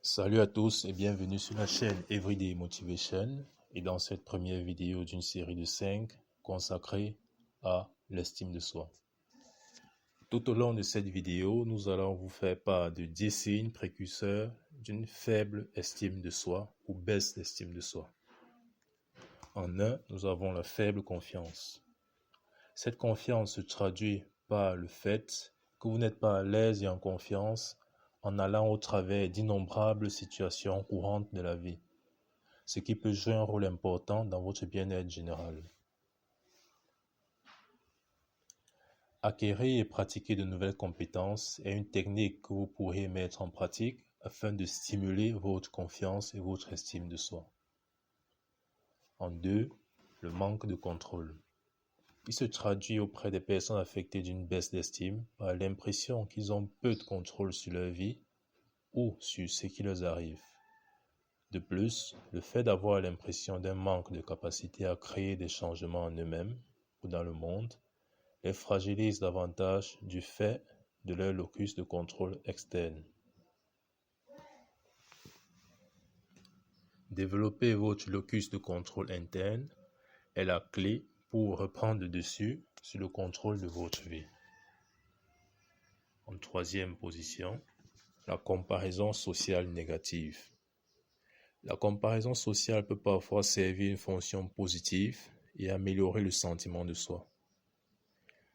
Salut à tous et bienvenue sur la chaîne Everyday Motivation et dans cette première vidéo d'une série de 5 consacrée à l'estime de soi. Tout au long de cette vidéo, nous allons vous faire part de 10 signes précurseurs d'une faible estime de soi ou baisse d'estime de soi. En un, nous avons la faible confiance. Cette confiance se traduit par le fait que vous n'êtes pas à l'aise et en confiance en allant au travers d'innombrables situations courantes de la vie, ce qui peut jouer un rôle important dans votre bien-être général. Acquérir et pratiquer de nouvelles compétences est une technique que vous pourrez mettre en pratique afin de stimuler votre confiance et votre estime de soi. En deux, le manque de contrôle. Il se traduit auprès des personnes affectées d'une baisse d'estime par l'impression qu'ils ont peu de contrôle sur leur vie ou sur ce qui leur arrive. De plus, le fait d'avoir l'impression d'un manque de capacité à créer des changements en eux-mêmes ou dans le monde les fragilise davantage du fait de leur locus de contrôle externe. Développer votre locus de contrôle interne est la clé pour reprendre le dessus sur le contrôle de votre vie. En troisième position, la comparaison sociale négative. La comparaison sociale peut parfois servir une fonction positive et améliorer le sentiment de soi.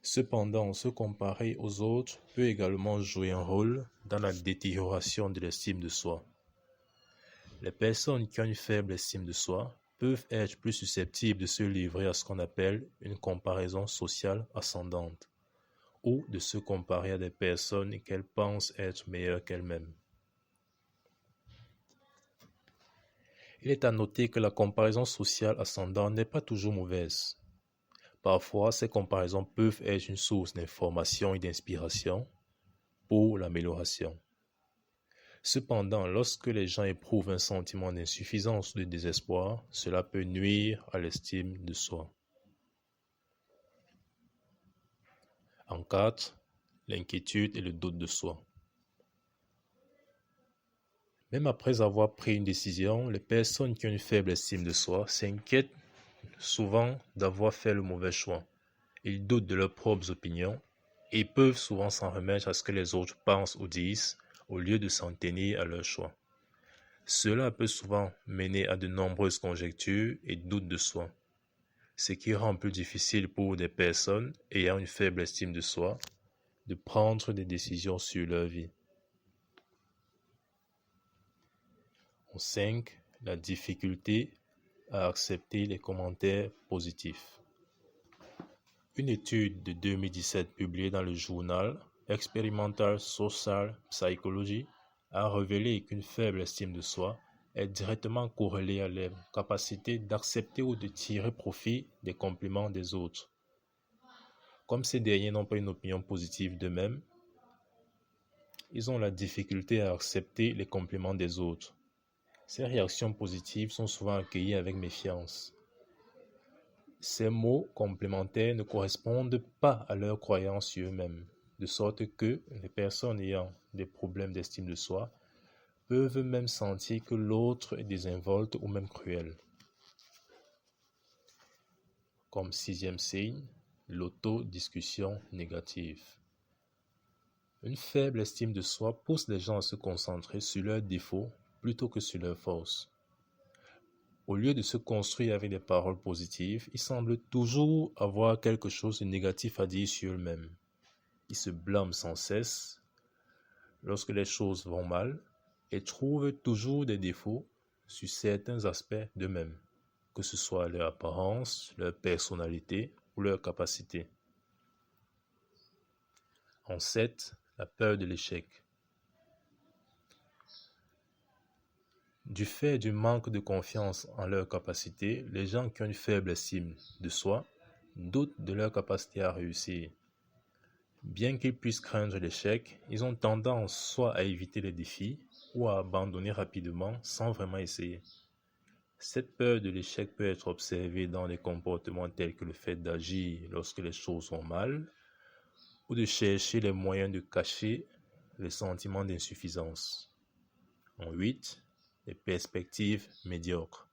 Cependant, se comparer aux autres peut également jouer un rôle dans la détérioration de l'estime de soi. Les personnes qui ont une faible estime de soi peuvent être plus susceptibles de se livrer à ce qu'on appelle une comparaison sociale ascendante, ou de se comparer à des personnes qu'elles pensent être meilleures qu'elles-mêmes. Il est à noter que la comparaison sociale ascendante n'est pas toujours mauvaise. Parfois, ces comparaisons peuvent être une source d'information et d'inspiration pour l'amélioration. Cependant, lorsque les gens éprouvent un sentiment d'insuffisance ou de désespoir, cela peut nuire à l'estime de soi. En 4, l'inquiétude et le doute de soi. Même après avoir pris une décision, les personnes qui ont une faible estime de soi s'inquiètent souvent d'avoir fait le mauvais choix. Ils doutent de leurs propres opinions et peuvent souvent s'en remettre à ce que les autres pensent ou disent au lieu de s'en tenir à leur choix. Cela peut souvent mener à de nombreuses conjectures et doutes de soi, ce qui rend plus difficile pour des personnes ayant une faible estime de soi de prendre des décisions sur leur vie. En 5, la difficulté à accepter les commentaires positifs. Une étude de 2017 publiée dans le journal Experimental Social Psychology a révélé qu'une faible estime de soi est directement corrélée à la capacité d'accepter ou de tirer profit des compliments des autres. Comme ces derniers n'ont pas une opinion positive d'eux-mêmes, ils ont la difficulté à accepter les compliments des autres. Ces réactions positives sont souvent accueillies avec méfiance. Ces mots complémentaires ne correspondent pas à leurs croyances sur eux-mêmes, de sorte que les personnes ayant des problèmes d'estime de soi peuvent même sentir que l'autre est désinvolte ou même cruel. Comme 6e signe, l'autodiscussion négative. Une faible estime de soi pousse les gens à se concentrer sur leurs défauts plutôt que sur leurs forces. Au lieu de se construire avec des paroles positives, ils semblent toujours avoir quelque chose de négatif à dire sur eux-mêmes. Ils se blâment sans cesse lorsque les choses vont mal et trouvent toujours des défauts sur certains aspects d'eux-mêmes, que ce soit leur apparence, leur personnalité ou leur capacité. En 7, la peur de l'échec. Du fait du manque de confiance en leurs capacités, les gens qui ont une faible estime de soi doutent de leur capacité à réussir. Bien qu'ils puissent craindre l'échec, ils ont tendance soit à éviter les défis ou à abandonner rapidement sans vraiment essayer. Cette peur de l'échec peut être observée dans les comportements tels que le fait d'agir lorsque les choses vont mal ou de chercher les moyens de cacher les sentiments d'insuffisance. En 8, les perspectives médiocres.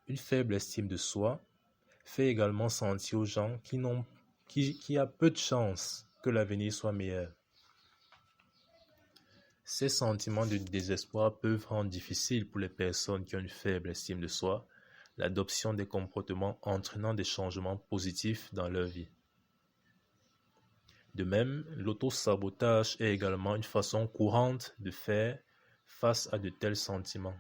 Une faible estime de soi fait également sentir aux gens qui a peu de chances que l'avenir soit meilleur. Ces sentiments de désespoir peuvent rendre difficile pour les personnes qui ont une faible estime de soi l'adoption des comportements entraînant des changements positifs dans leur vie. De même, l'auto-sabotage est également une façon courante de faire face à de tels sentiments.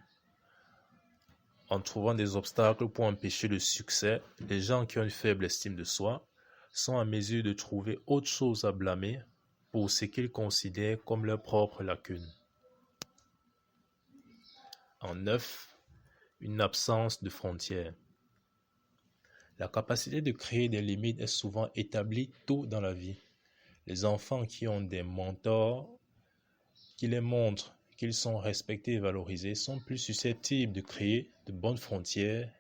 En trouvant des obstacles pour empêcher le succès, les gens qui ont une faible estime de soi sont en mesure de trouver autre chose à blâmer pour ce qu'ils considèrent comme leur propre lacune. En 9, une absence de frontières. La capacité de créer des limites est souvent établie tôt dans la vie. Les enfants qui ont des mentors qui les montrent qu'ils sont respectés et valorisés sont plus susceptibles de créer de bonnes frontières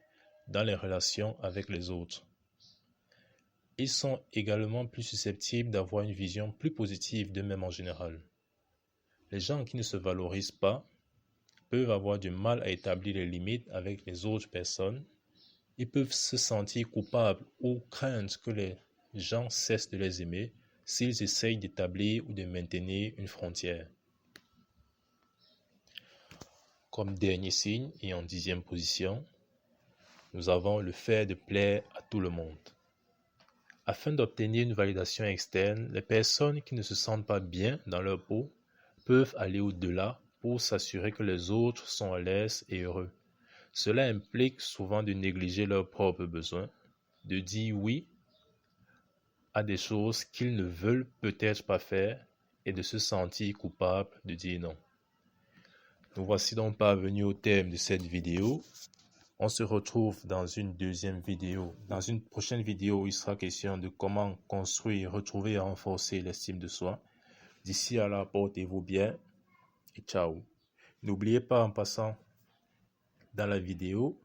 dans les relations avec les autres. Ils sont également plus susceptibles d'avoir une vision plus positive d'eux-mêmes en général. Les gens qui ne se valorisent pas peuvent avoir du mal à établir les limites avec les autres personnes. Ils peuvent se sentir coupables ou craindre que les gens cessent de les aimer s'ils essayent d'établir ou de maintenir une frontière. Comme dernier signe et en 10e position, nous avons le fait de plaire à tout le monde. Afin d'obtenir une validation externe, les personnes qui ne se sentent pas bien dans leur peau peuvent aller au-delà pour s'assurer que les autres sont à l'aise et heureux. Cela implique souvent de négliger leurs propres besoins, de dire oui à des choses qu'ils ne veulent peut-être pas faire et de se sentir coupable de dire non. Nous voici donc parvenus au terme de cette vidéo. On se retrouve dans une deuxième vidéo. Dans une prochaine vidéo, il sera question de comment construire, retrouver et renforcer l'estime de soi. D'ici là, portez-vous bien et ciao. N'oubliez pas en passant dans la vidéo